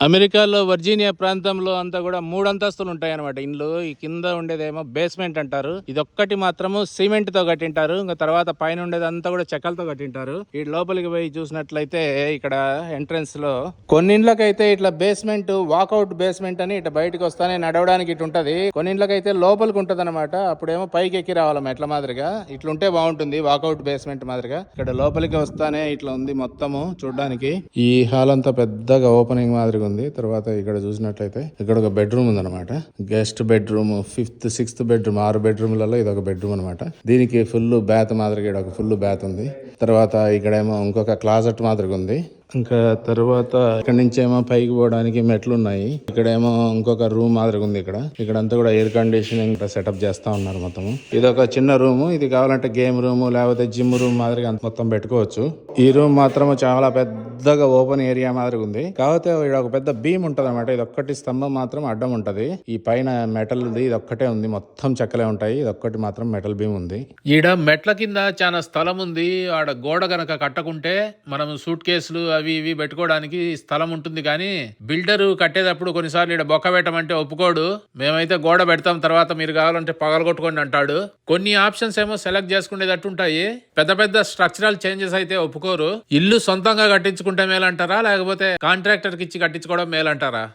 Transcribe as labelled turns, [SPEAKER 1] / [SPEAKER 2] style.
[SPEAKER 1] అమెరికాలో వర్జీనియా ప్రాంతంలో అంతా కూడా 3 అంతస్తులు ఉంటాయి అనమాట ఇండ్లు. ఈ కింద ఉండేదేమో బేస్మెంట్ అంటారు. ఇది ఒక్కటి మాత్రము సిమెంట్ తో కట్టింటారు. ఇంకా తర్వాత పైన ఉండేదంతా కూడా చెక్కలతో కట్టింటారు. ఈ లోపలికి పోయి చూసినట్లయితే ఇక్కడ ఎంట్రన్స్ లో కొన్ని ఇండ్లకైతే ఇట్లా బేస్మెంట్ వాకౌట్ బేస్మెంట్ అని ఇట్లా బయటకు వస్తానే నడవడానికి ఇటు ఉంటది. కొన్ని ఇండ్లకైతే లోపలికి ఉంటది అనమాట. అప్పుడేమో పైకి ఎక్కి రావాలి మెట్ల మాదిరిగా. ఇట్లుంటే బాగుంటుంది వాకౌట్ బేస్మెంట్ మాదిరిగా. ఇక్కడ లోపలికి వస్తానే ఇట్లా ఉంది మొత్తము చూడడానికి. ఈ హాల్ అంతా పెద్దగా ఓపెనింగ్ మాదిరిగా ఉంది. తర్వాత ఇక్కడ చూసినట్లయితే ఇక్కడ ఒక బెడ్రూమ్ ఉందన్నమాట. Guest bedroom, 5th 6th bedroom, 6 బెడ్రూమ్లలో ఇది ఒక బెడ్రూమ్ అనమాట. దీనికి ఫుల్ బ్యాత్ మాదిరిగా ఇక్కడ ఒక ఫుల్ బ్యాత్ ఉంది. తర్వాత ఇక్కడేమో ఇంకొక క్లాజెట్ మాదిరిగా ఉంది. ఇంకా తర్వాత ఇక్కడ నుంచి ఏమో పైకి పోవడానికి మెట్లు ఉన్నాయి. ఇక్కడేమో ఇంకొక రూమ్ మాదిరిగా ఉంది. ఇక్కడంతా కూడా ఎయిర్ కండిషనింగ్ సెటప్ చేస్తా ఉన్నారు మొత్తం. ఇది ఒక చిన్న రూమ్. ఇది కావాలంటే గేమ్ రూమ్ లేకపోతే జిమ్ రూమ్ మాదిరిగా మొత్తం పెట్టుకోవచ్చు. ఈ రూమ్ మాత్రం చాలా పెద్దగా ఓపెన్ ఏరియా మాదిరిగా ఉంది. కాకపోతే ఇక్కడ ఒక పెద్ద బీమ్ ఉంటది అనమాట. ఇది ఒక్కటి స్తంభం మాత్రం అడ్డం ఉంటది. ఈ పైన మెటల్ ఇది ఒక్కటే ఉంది. మొత్తం చెక్కలే ఉంటాయి. ఇది ఒక్కటి మాత్రం మెటల్ బీమ్ ఉంది. ఈడ మెట్ల కింద చాలా స్థలం ఉంది. ఆడ గోడ గనక కట్టకుంటే మనం సూట్ కేసులు అవి ఇవి పెట్టుకోవడానికి స్థలం ఉంటుంది. కానీ బిల్డర్ కట్టేటప్పుడు కొన్నిసార్లు ఇక్కడ బొక్క పెట్టమంటే ఒప్పుకోడు. మేమైతే గోడ పెడతాం, తర్వాత మీరు కావాలంటే పగలగొట్టుకోండి అంటాడు. కొన్ని ఆప్షన్స్ ఏమో సెలెక్ట్ చేసుకునేటట్టు ఉంటాయి. పెద్ద పెద్ద స్ట్రక్చరల్ చేంజెస్ అయితే ఒప్పుకోరు. ఇల్లు సొంతంగా కట్టించుకుంటే మేలంటారా లేకపోతే కాంట్రాక్టర్ కి ఇచ్చి కట్టించుకోవడం మేలంటారా?